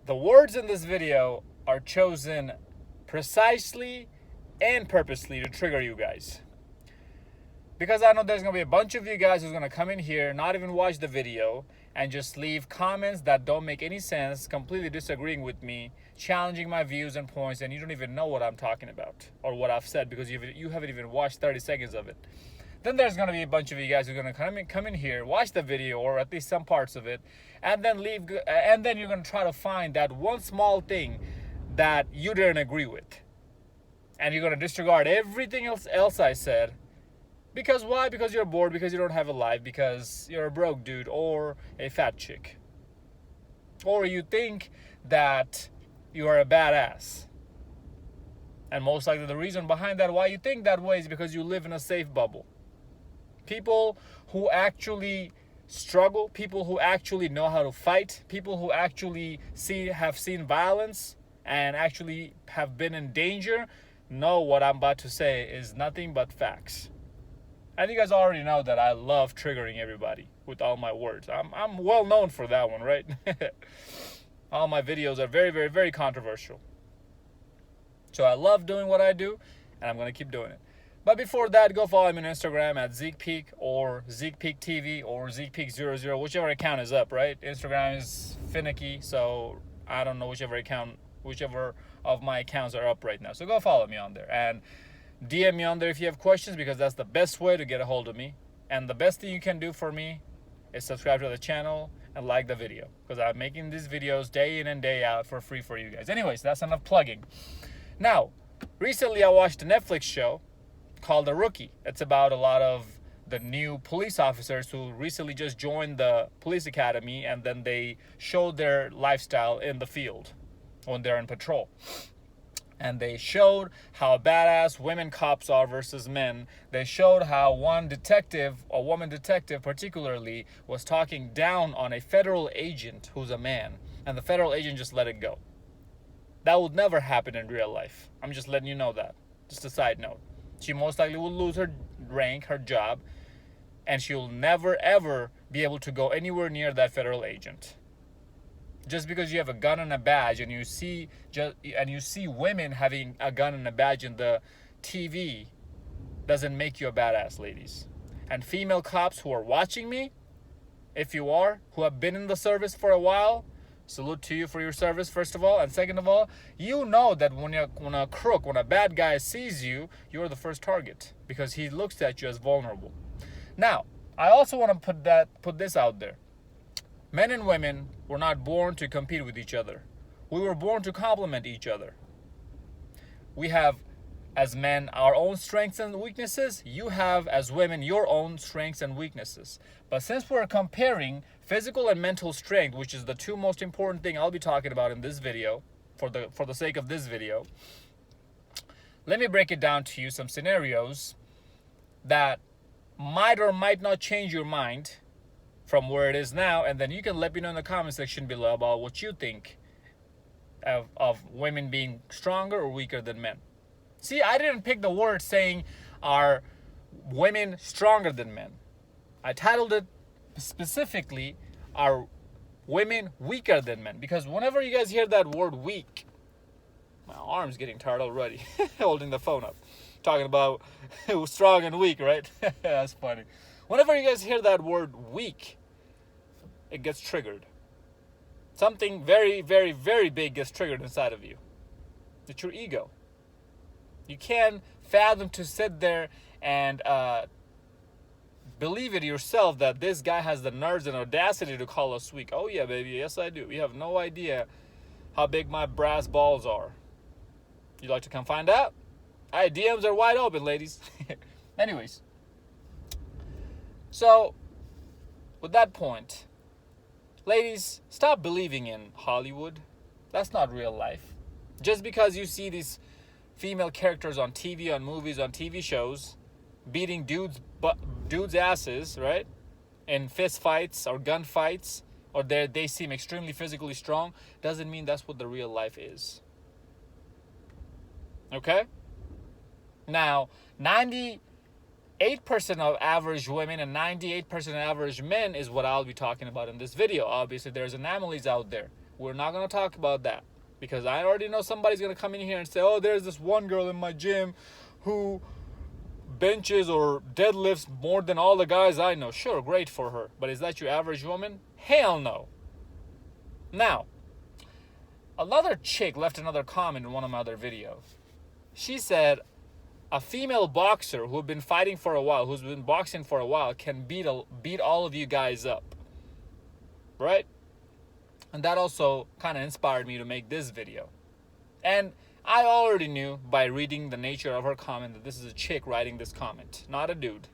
The words in this video are chosen precisely and purposely to trigger you guys. Because I know there's going to be a bunch of you guys who's going to come in here, not even watch the video, and just leave comments that don't make any sense, completely disagreeing with me, challenging my views and points, and you don't even know what I'm talking about or what I've said because you haven't even watched 30 seconds of it. Then there's going to be a bunch of you guys who are going to come in here, watch the video or at least some parts of it, and then leave, and then you're going to try to find that one small thing that you didn't agree with. And you're going to disregard everything else I said. Because why? Because you're bored, because you don't have a life, because you're a broke dude or a fat chick. Or you think that you are a badass. And most likely the reason behind that, why you think that way, is because you live in a safe bubble. People who actually struggle, people who actually know how to fight, people who actually have seen violence and actually have been in danger know what I'm about to say is nothing but facts. And you guys already know that I love triggering everybody with all my words. I'm well known for that one, right? All my videos are very, very, very controversial. So I love doing what I do, and I'm going to keep doing it. But before that, go follow me on Instagram at Zeekpeak or Zeekpeak TV or Zeekpeak00, whichever account is up, right? Instagram is finicky, so I don't know whichever of my accounts are up right now. So go follow me on there and DM me on there if you have questions, because that's the best way to get a hold of me. And the best thing you can do for me is subscribe to the channel and like the video, because I'm making these videos day in and day out for free for you guys. Anyways, that's enough plugging. Now, recently I watched a Netflix show called The Rookie. It's about a lot of the new police officers who recently just joined the police academy, and then they showed their lifestyle in the field when they're in patrol. And they showed how badass women cops are versus men. They showed how one detective, a woman detective particularly, was talking down on a federal agent who's a man, and the federal agent just let it go. That would never happen in real life. I'm just letting you know that. Just a side note. She most likely will lose her rank, her job, and she'll never ever be able to go anywhere near that federal agent. Just because you have a gun and a badge, and you see women having a gun and a badge in the TV, doesn't make you a badass, ladies. And female cops who are watching me, if you are, who have been in the service for a while, salute to you for your service, first of all. And second of all, you know that when a bad guy sees you, you're the first target, because he looks at you as vulnerable. Now, I also want to put this out there. Men and women were not born to compete with each other. We were born to complement each other. We have, as men, our own strengths and weaknesses. You have, as women, your own strengths and weaknesses. But since we're comparing physical and mental strength, which is the two most important thing I'll be talking about in this video, for the sake of this video, let me break it down to you, some scenarios that might or might not change your mind from where it is now, and then you can let me know in the comment section below about what you think of women being stronger or weaker than men. See, I didn't pick the word saying, are women stronger than men? I titled it specifically, are women weaker than men? Because whenever you guys hear that word weak, my arm's getting tired already, holding the phone up, talking about strong and weak, right? That's funny. Whenever you guys hear that word weak, it gets triggered. Something very, very, very big gets triggered inside of you. It's your ego. You can't fathom to sit there and believe it yourself that this guy has the nerves and audacity to call us weak. Oh yeah, baby, yes I do. You have no idea how big my brass balls are. You'd like to come find out? Alright, DMs are wide open, ladies. Anyways. So, with that point, ladies, stop believing in Hollywood. That's not real life. Just because you see these female characters on TV, on movies, on TV shows, beating dudes' asses, right? In fist fights or gun fights, or they seem extremely physically strong, doesn't mean that's what the real life is. Okay? Now, 98% of average women and 98% of average men is what I'll be talking about in this video. Obviously, there's anomalies out there. We're not going to talk about that because I already know somebody's going to come in here and say, oh, there's this one girl in my gym who benches or deadlifts more than all the guys I know. Sure, great for her. But is that your average woman? Hell no. Now, another chick left another comment in one of my other videos. She said, a female boxer who's been fighting for a while, who's been boxing for a while, can beat all of you guys up. Right? And that also kind of inspired me to make this video. And I already knew by reading the nature of her comment that this is a chick writing this comment, not a dude.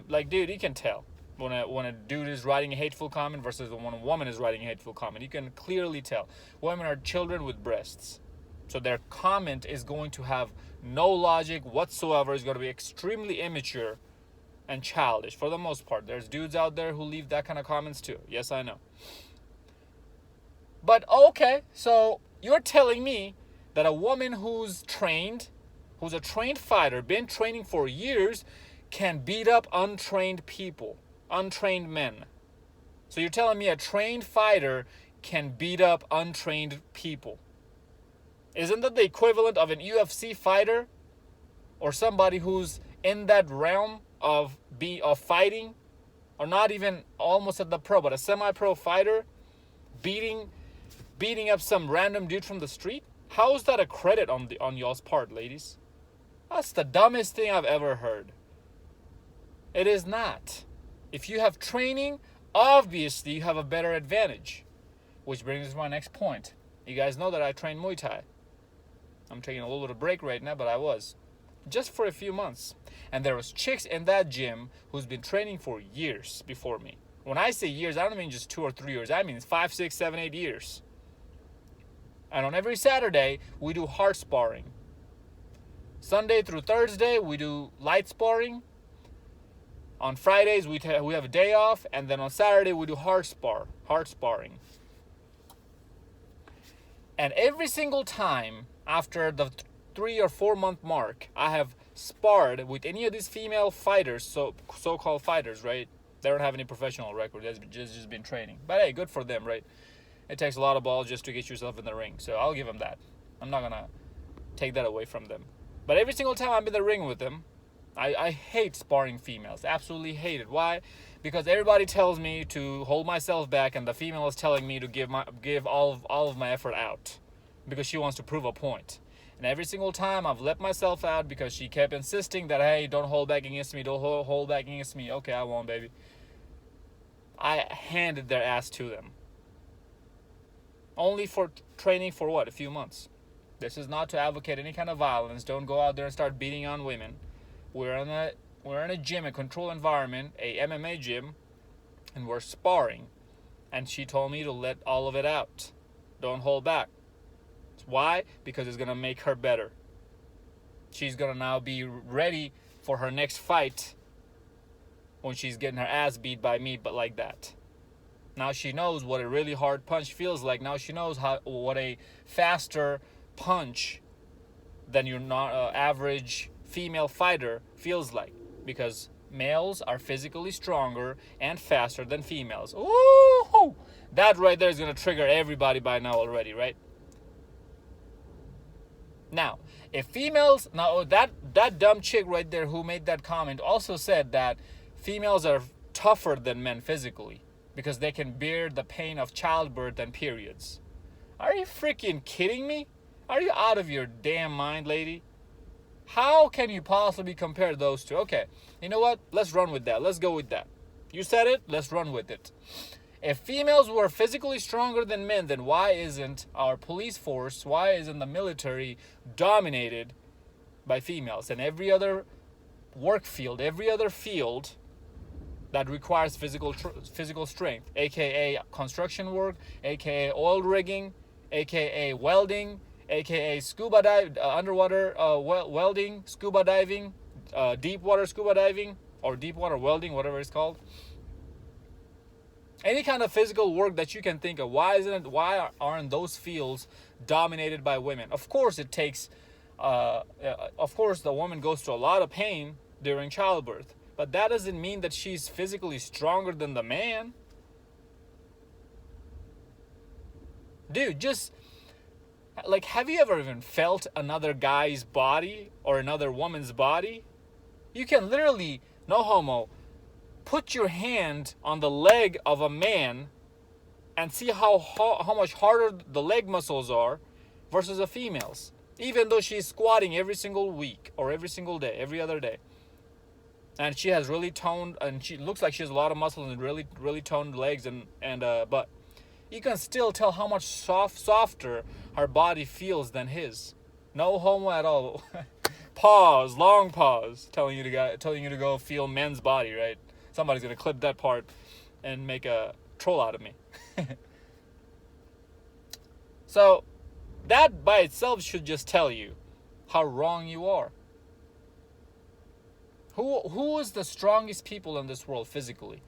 Like, dude, you can tell when a dude is writing a hateful comment versus when a woman is writing a hateful comment. You can clearly tell. Women are children with breasts. So their comment is going to have no logic whatsoever. It's going to be extremely immature and childish for the most part. There's dudes out there who leave that kind of comments too. Yes, I know. But okay, so you're telling me that a woman who's a trained fighter, been training for years, can beat up untrained people, untrained men. So you're telling me a trained fighter can beat up untrained people. Isn't that the equivalent of an UFC fighter or somebody who's in that realm of fighting, or not even almost at the pro, but a semi-pro fighter beating up some random dude from the street? How is that a credit on y'all's part, ladies? That's the dumbest thing I've ever heard. It is not. If you have training, obviously you have a better advantage. Which brings us to my next point. You guys know that I train Muay Thai. I'm taking a little bit of break right now, but I was. Just for a few months. And there was chicks in that gym who's been training for years before me. When I say years, I don't mean just 2 or 3 years. I mean 5, 6, 7, 8 years. And on every Saturday, we do hard sparring. Sunday through Thursday, we do light sparring. On Fridays, we have a day off. And then on Saturday, we do hard sparring. And every single time after the 3 or 4 month mark, I have sparred with any of these female fighters, so-called fighters, right? They don't have any professional record. They've just been training. But hey, good for them, right? It takes a lot of balls just to get yourself in the ring. So I'll give them that. I'm not going to take that away from them. But every single time I'm in the ring with them, I hate sparring females. Absolutely hate it. Why? Because everybody tells me to hold myself back, and the female is telling me to give all of my effort out because she wants to prove a point. And every single time I've let myself out because she kept insisting that, hey, don't hold back against me, don't hold back against me. Okay, I won't, baby. I handed their ass to them. Only for training for what? A few months. This is not to advocate any kind of violence. Don't go out there and start beating on women. We're in a gym, a controlled environment, a MMA gym, and we're sparring. And she told me to let all of it out. Don't hold back. Why? Because it's going to make her better. She's going to now be ready for her next fight when she's getting her ass beat by me, but like that. Now she knows what a really hard punch feels like. Now she knows what a faster punch than your average female fighter feels like. Because males are physically stronger and faster than females. Ooh! That right there is going to trigger everybody by now already, right? Now, if females... Now, that dumb chick right there who made that comment also said that females are tougher than men physically because they can bear the pain of childbirth and periods. Are you freaking kidding me? Are you out of your damn mind, lady? How can you possibly compare those two? Okay, you know what? Let's run with that. Let's go with that. You said it, let's run with it. If females were physically stronger than men, then why isn't our police force, why isn't the military dominated by females? And every other work field, every other field that requires physical strength, aka construction work, aka oil rigging, aka welding, aka scuba dive, underwater welding, scuba diving, deep water scuba diving, or deep water welding, whatever it's called. Any kind of physical work that you can think of, why aren't those fields dominated by women? Of course it takes, of course the woman goes through a lot of pain during childbirth, but that doesn't mean that she's physically stronger than the man. Dude, just like, have you ever even felt another guy's body or another woman's body? You can literally, no homo, put your hand on the leg of a man and see how much harder the leg muscles are versus a female's. Even though she's squatting every single week or every single day, every other day. And she has really toned, and she looks like she has a lot of muscle and really toned legs and butt. You can still tell how much softer her body feels than his. No homo at all. Pause, long pause, telling you to go feel men's body, right? Somebody's gonna clip that part and make a troll out of me. So that by itself should just tell you how wrong you are. Who is the strongest people in this world physically?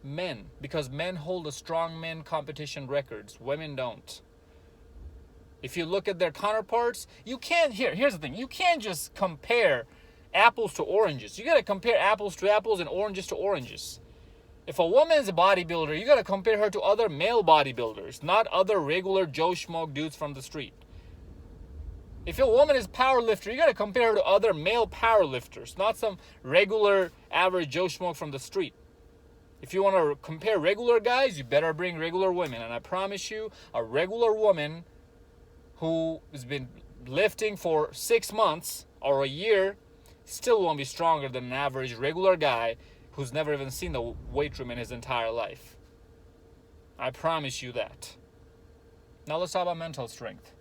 Men, because men hold the strong men competition records. Women don't. If you look at their counterparts, you can't. Here's the thing: you can't just compare apples to oranges. You gotta compare apples to apples and oranges to oranges. If a woman's a bodybuilder, you gotta compare her to other male bodybuilders, not other regular Joe Schmo dudes from the street. If a woman is a powerlifter, you gotta compare her to other male powerlifters, not some regular average Joe Schmo from the street. If you want to compare regular guys, you better bring regular women. And I promise you, a regular woman who has been lifting for 6 months or a year still won't be stronger than an average regular guy who's never even seen the weight room in his entire life. I promise you that. Now let's talk about mental strength.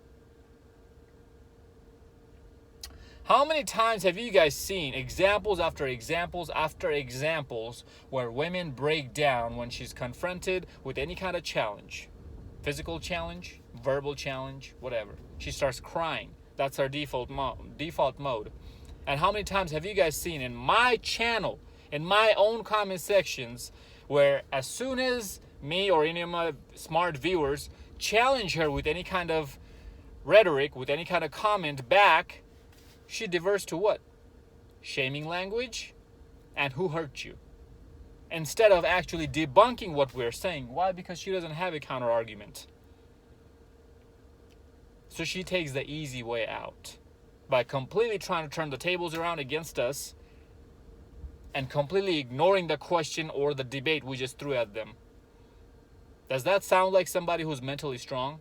How many times have you guys seen examples after examples after examples where women break down when she's confronted with any kind of challenge? Physical challenge, verbal challenge, whatever. She starts crying. That's her default mode. And how many times have you guys seen in my channel, in my own comment sections, where as soon as me or any of my smart viewers challenge her with any kind of rhetoric, with any kind of comment back, she diverts to what? Shaming language and who hurt you. Instead of actually debunking what we're saying. Why? Because she doesn't have a counter argument. So she takes the easy way out by completely trying to turn the tables around against us and completely ignoring the question or the debate we just threw at them. Does that sound like somebody who's mentally strong?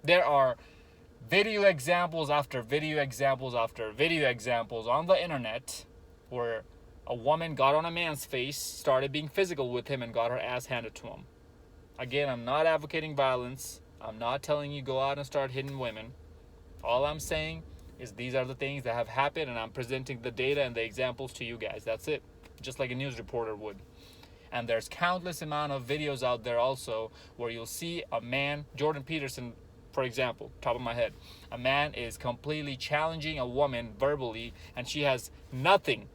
There are video examples after video examples after video examples on the internet where a woman got on a man's face, started being physical with him, and got her ass handed to him. Again, I'm not advocating violence. I'm not telling you go out and start hitting women. All I'm saying is these are the things that have happened, and I'm presenting the data and the examples to you guys. That's it. Just like a news reporter would. And there's countless amount of videos out there also where you'll see a man, Jordan Peterson, for example, top of my head, a man is completely challenging a woman verbally, and she has nothing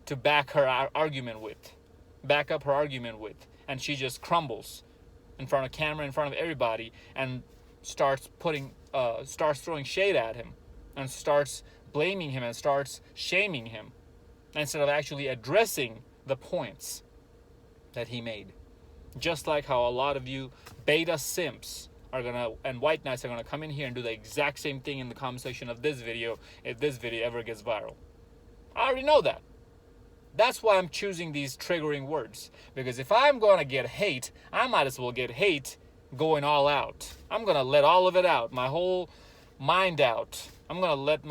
to back her argument with, back up her argument with, and she just crumbles in front of camera, in front of everybody, and starts throwing shade at him, and starts blaming him, and starts shaming him, instead of actually addressing the points that he made. Just like how a lot of you beta simps and white knights are gonna come in here and do the exact same thing in the comment section of this video if this video ever gets viral. I already know that. That's why I'm choosing these triggering words. Because if I'm gonna get hate, I might as well get hate going all out. I'm gonna let all of it out, my whole mind out. I'm gonna let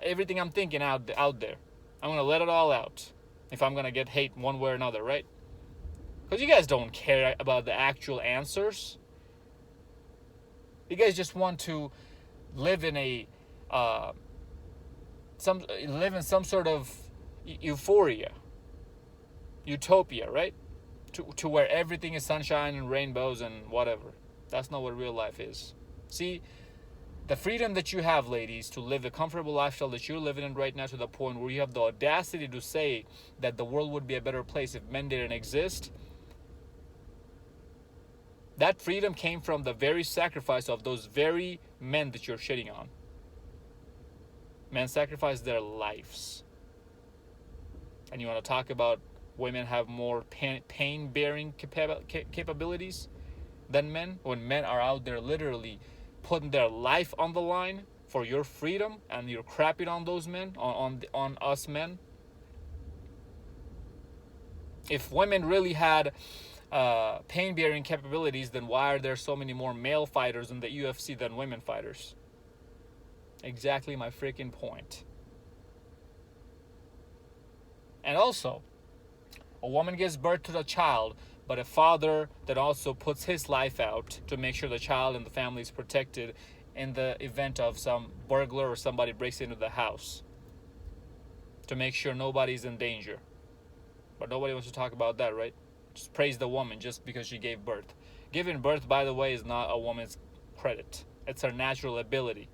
everything I'm thinking out there. I'm gonna let it all out if I'm gonna get hate one way or another, right? Because you guys don't care about the actual answers. You guys just want to live in some sort of euphoria, utopia, right? To where everything is sunshine and rainbows and whatever. That's not what real life is. See, the freedom that you have, ladies, to live the comfortable lifestyle that you're living in right now, to the point where you have the audacity to say that the world would be a better place if men didn't exist. That freedom came from the very sacrifice of those very men that you're shitting on. Men sacrificed their lives. And you want to talk about women have more pain-bearing capabilities? than men, when men are out there literally putting their life on the line for your freedom, and you're crapping on those men, on us men? If women really had pain-bearing capabilities, then why are there so many more male fighters in the UFC than women fighters? Exactly my freaking point. And also, a woman gives birth to the child, but a father that also puts his life out to make sure the child and the family is protected in the event of some burglar or somebody breaks into the house, to make sure nobody's in danger. But nobody wants to talk about that, right? Just praise the woman just because she gave birth. Giving birth, by the way, is not a woman's credit. It's her natural ability.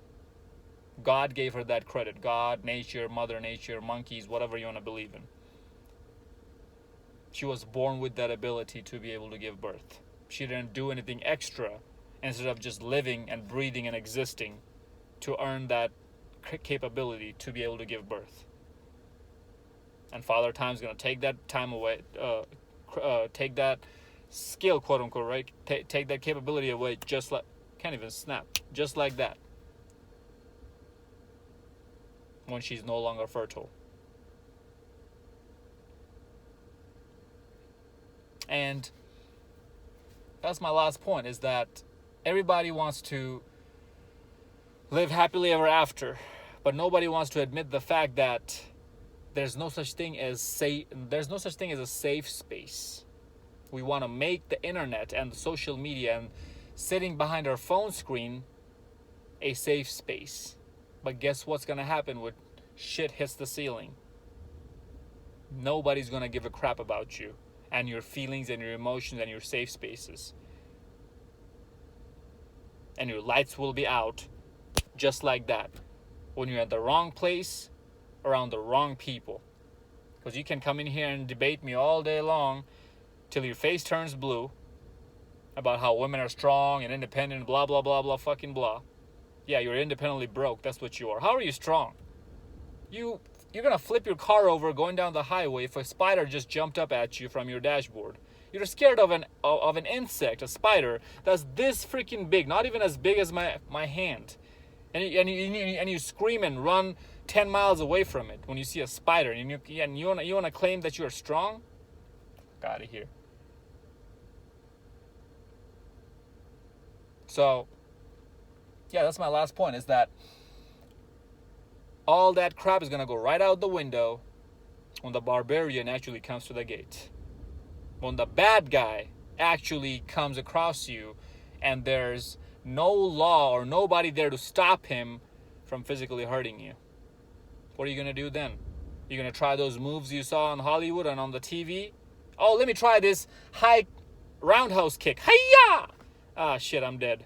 God gave her that credit. God, nature, Mother Nature, monkeys, whatever you want to believe in. She was born with that ability to be able to give birth. She didn't do anything extra instead of just living and breathing and existing to earn that capability to be able to give birth. And Father Time's going to take that time away, take that skill, quote unquote, right? Take that capability away, just like, can't even snap, just like that, when she's no longer fertile. And that's my last point, is that everybody wants to live happily ever after, but nobody wants to admit the fact that there's no such thing as a safe space. We want to make the internet and the social media and sitting behind our phone screen a safe space. But guess what's going to happen when shit hits the ceiling? Nobody's going to give a crap about you and your feelings and your emotions and your safe spaces. And your lights will be out just like that when you're at the wrong place around the wrong people. Because you can come in here and debate me all day long till your face turns blue about how women are strong and independent, blah, blah, blah, blah, fucking blah. Yeah, you're independently broke. That's what you are. How are you strong? You're going to flip your car over going down the highway if a spider just jumped up at you from your dashboard. You're scared of an insect, a spider, that's this freaking big, not even as big as my hand. And you scream and run 10 miles away from it when you see a spider, and you want to claim that you are strong? Get out of here. So, yeah, that's my last point, is that all that crap is going to go right out the window when the barbarian actually comes to the gate. When the bad guy actually comes across you and there's no law or nobody there to stop him from physically hurting you. What are you going to do then? You're going to try those moves you saw in Hollywood and on the TV? Oh, let me try this high roundhouse kick. Hi-ya! Ah, shit, I'm dead.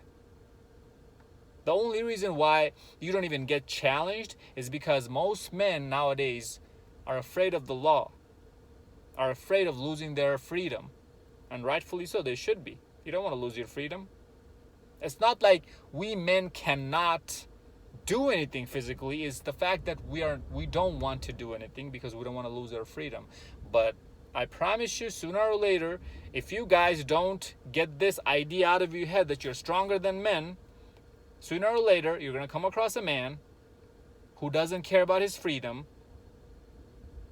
The only reason why you don't even get challenged is because most men nowadays are afraid of the law, are afraid of losing their freedom. And rightfully so, they should be. You don't want to lose your freedom. It's not like we men cannot do anything physically. It's the fact that we don't want to do anything because we don't want to lose our freedom. But I promise you, sooner or later, if you guys don't get this idea out of your head that you're stronger than men, sooner or later, you're going to come across a man who doesn't care about his freedom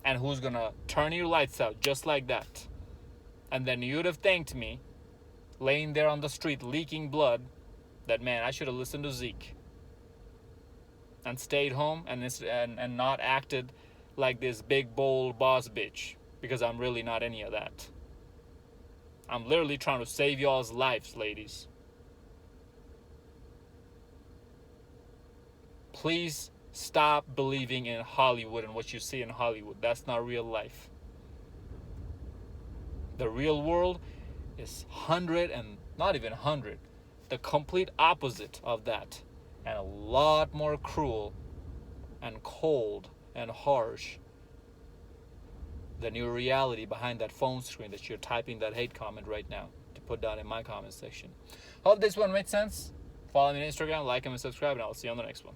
and who's going to turn your lights out just like that. And then you'd have thanked me, laying there on the street leaking blood, that, man, I should have listened to Zeke and stayed home and not acted like this big, bold boss bitch, because I'm really not any of that. I'm literally trying to save y'all's lives, ladies. Please stop believing in Hollywood and what you see in Hollywood. That's not real life. The real world is 100 and not even 100. The complete opposite of that. And a lot more cruel and cold and harsh than your reality behind that phone screen that you're typing that hate comment right now to put down in my comment section. Hope this one made sense. Follow me on Instagram, like and subscribe, and I'll see you on the next one.